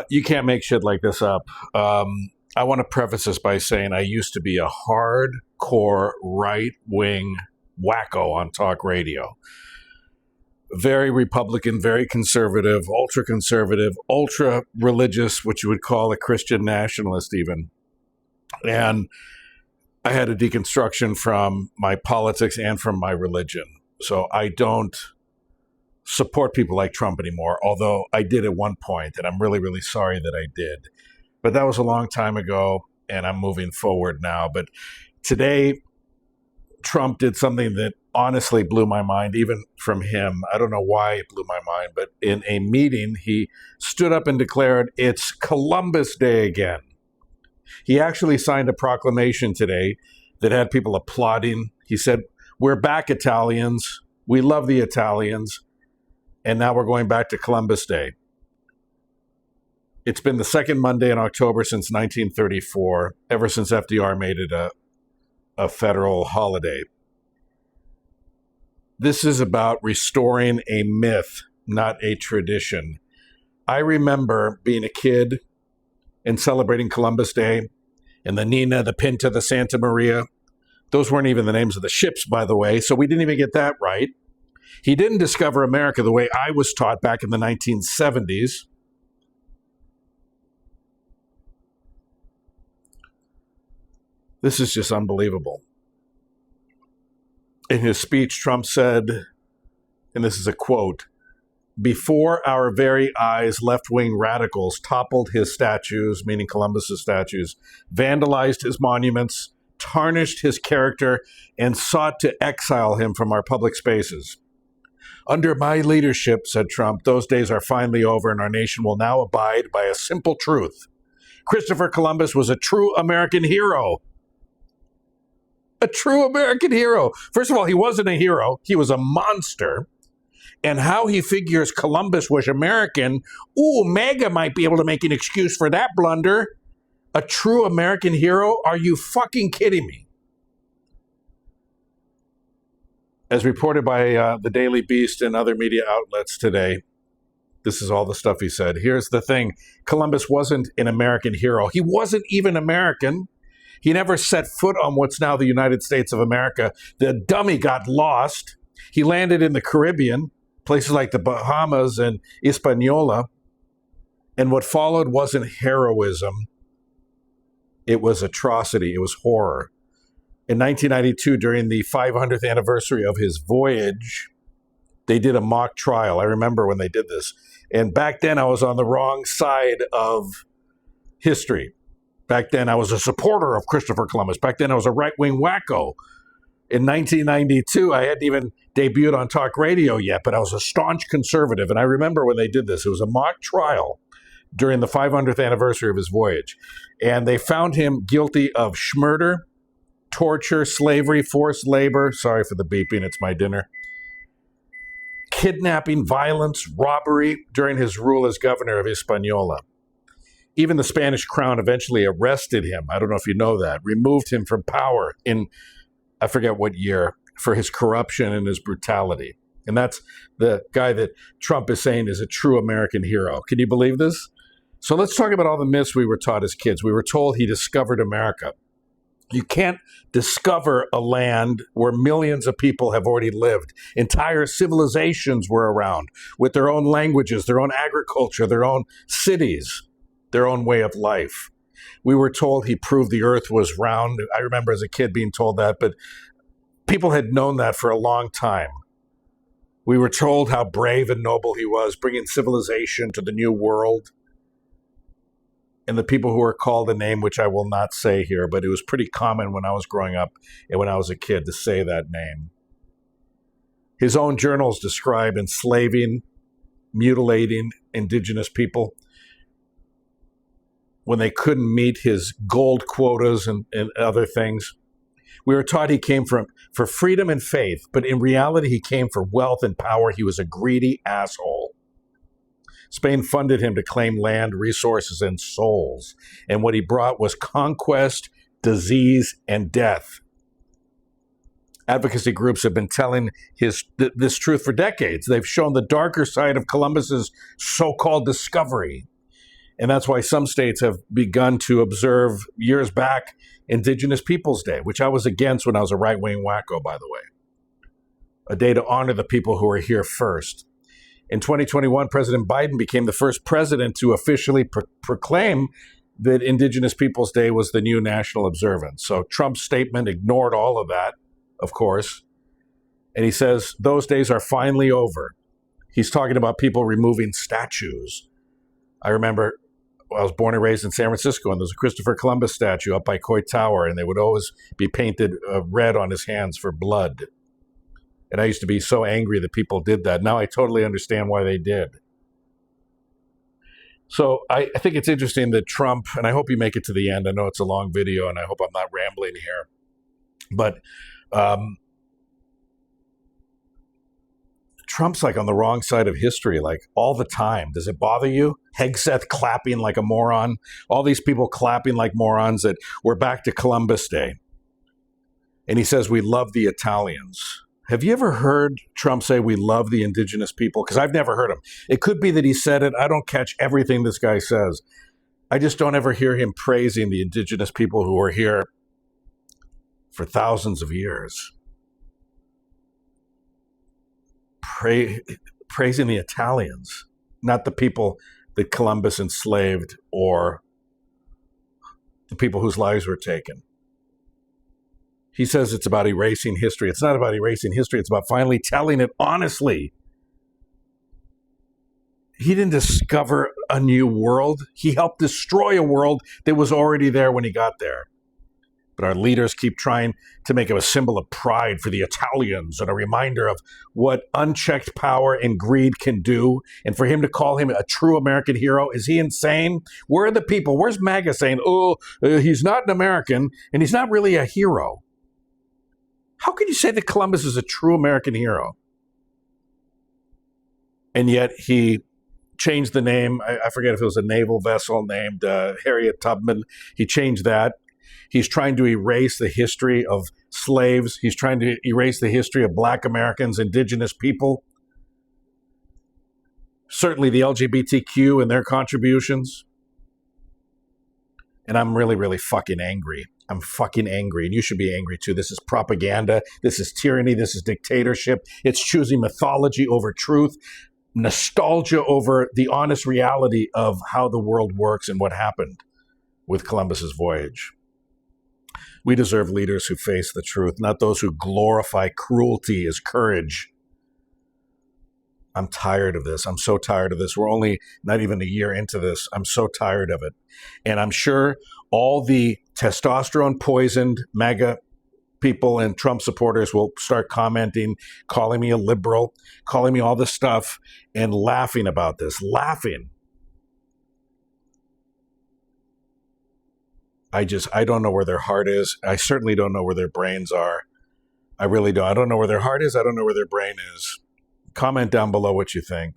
You can't make shit like this up. I want to preface this by saying I used to be a hardcore right-wing wacko on talk radio. Very Republican, very conservative, ultra-conservative, ultra-religious, which you would call a Christian nationalist even. And I had a deconstruction from my politics and from my religion. So I don't support people like Trump anymore, although I did at one point, and I'm really, really sorry that I did. But that was a long time ago, and I'm moving forward now. But today, Trump did something that honestly blew my mind, even from him. I don't know why it blew my mind, but in a meeting, he stood up and declared, "It's Columbus Day again." He actually signed a proclamation today that had people applauding. He said, "We're back, Italians. We love the Italians. And now we're going back to Columbus Day." It's been the second Monday in October since 1934, ever since FDR made it a federal holiday. This is about restoring a myth, not a tradition. I remember being a kid and celebrating Columbus Day, and the Nina, the Pinta, the Santa Maria. Those weren't even the names of the ships, by the way, so we didn't even get that right. He didn't discover America the way I was taught back in the 1970s. This is just unbelievable. In his speech, Trump said, and this is a quote, "Before our very eyes, left-wing radicals toppled his statues," meaning Columbus's statues, "vandalized his monuments, tarnished his character, and sought to exile him from our public spaces. Under my leadership," said Trump, "those days are finally over, and our nation will now abide by a simple truth. Christopher Columbus was a true American hero." A true American hero. First of all, he wasn't a hero. He was a monster. And how he figures Columbus was American, MAGA might be able to make an excuse for that blunder. A true American hero? Are you fucking kidding me? As reported by the Daily Beast and other media outlets today, this is all the stuff he said. Here's the thing. Columbus wasn't an American hero. He wasn't even American. He never set foot on what's now the United States of America. The dummy got lost. He landed in the Caribbean, places like the Bahamas and Hispaniola. And what followed wasn't heroism. It was atrocity. It was horror. In 1992, during the 500th anniversary of his voyage, they did a mock trial. I remember when they did this. And back then, I was on the wrong side of history. Back then, I was a supporter of Christopher Columbus. Back then, I was a right-wing wacko. In 1992, I hadn't even debuted on talk radio yet, but I was a staunch conservative. And I remember when they did this. It was a mock trial during the 500th anniversary of his voyage. And they found him guilty of schmurder, torture, slavery, forced labor. Sorry for the beeping. It's my dinner. Kidnapping, violence, robbery during his rule as governor of Hispaniola. Even the Spanish crown eventually arrested him. I don't know if you know that. Removed him from power in, I forget what year, for his corruption and his brutality. And that's the guy that Trump is saying is a true American hero. Can you believe this? So let's talk about all the myths we were taught as kids. We were told he discovered America. You can't discover a land where millions of people have already lived. Entire civilizations were around with their own languages, their own agriculture, their own cities, their own way of life. We were told he proved the earth was round. I remember as a kid being told that, but people had known that for a long time. We were told how brave and noble he was, bringing civilization to the new world. And the people who were called a name, which I will not say here, but it was pretty common when I was growing up and when I was a kid to say that name. His own journals describe enslaving, mutilating indigenous people when they couldn't meet his gold quotas and other things. We were taught he came for freedom and faith, but in reality, he came for wealth and power. He was a greedy asshole. Spain funded him to claim land, resources, and souls. And what he brought was conquest, disease, and death. Advocacy groups have been telling this truth for decades. They've shown the darker side of Columbus's so-called discovery. And that's why some states have begun to observe years back Indigenous Peoples Day, which I was against when I was a right-wing wacko, by the way. A day to honor the people who are here first. In 2021, President Biden became the first president to officially proclaim that Indigenous Peoples Day was the new national observance. So Trump's statement ignored all of that, of course. And he says those days are finally over. He's talking about people removing statues. I remember I was born and raised in San Francisco, and there's a Christopher Columbus statue up by Coit Tower, and they would always be painted red on his hands for blood. And I used to be so angry that people did that. Now I totally understand why they did. So I think it's interesting that Trump, and I hope you make it to the end. I know it's a long video, and I hope I'm not rambling here. But Trump's like on the wrong side of history, like all the time. Does it bother you? Hegseth clapping like a moron. All these people clapping like morons that we're back to Columbus Day. And he says, we love the Italians. Have you ever heard Trump say we love the indigenous people? Because I've never heard him. It could be that he said it. I don't catch everything this guy says. I just don't ever hear him praising the indigenous people who are here for thousands of years. Praising the Italians, not the people that Columbus enslaved or the people whose lives were taken. He says it's about erasing history. It's not about erasing history. It's about finally telling it honestly. He didn't discover a new world. He helped destroy a world that was already there when he got there. But our leaders keep trying to make him a symbol of pride for the Italians and a reminder of what unchecked power and greed can do. And for him to call him a true American hero, is he insane? Where are the people? Where's MAGA saying, he's not an American and he's not really a hero? How can you say that Columbus is a true American hero? And yet he changed the name. I forget if it was a naval vessel named Harriet Tubman. He changed that. He's trying to erase the history of slaves. He's trying to erase the history of Black Americans, indigenous people. Certainly the LGBTQ and their contributions. And I'm really, really fucking angry. I'm fucking angry, and you should be angry too. This is propaganda. This is tyranny. This is dictatorship. It's choosing mythology over truth, nostalgia over the honest reality of how the world works and what happened with Columbus's voyage. We deserve leaders who face the truth, not those who glorify cruelty as courage. I'm tired of this. I'm so tired of this. We're only not even a year into this. I'm so tired of it. And I'm sure all the testosterone poisoned MAGA people and Trump supporters will start commenting, calling me a liberal, calling me all this stuff, and laughing about this. Laughing. I don't know where their heart is. I certainly don't know where their brains are. I really don't. I don't know where their heart is. I don't know where their brain is. Comment down below what you think.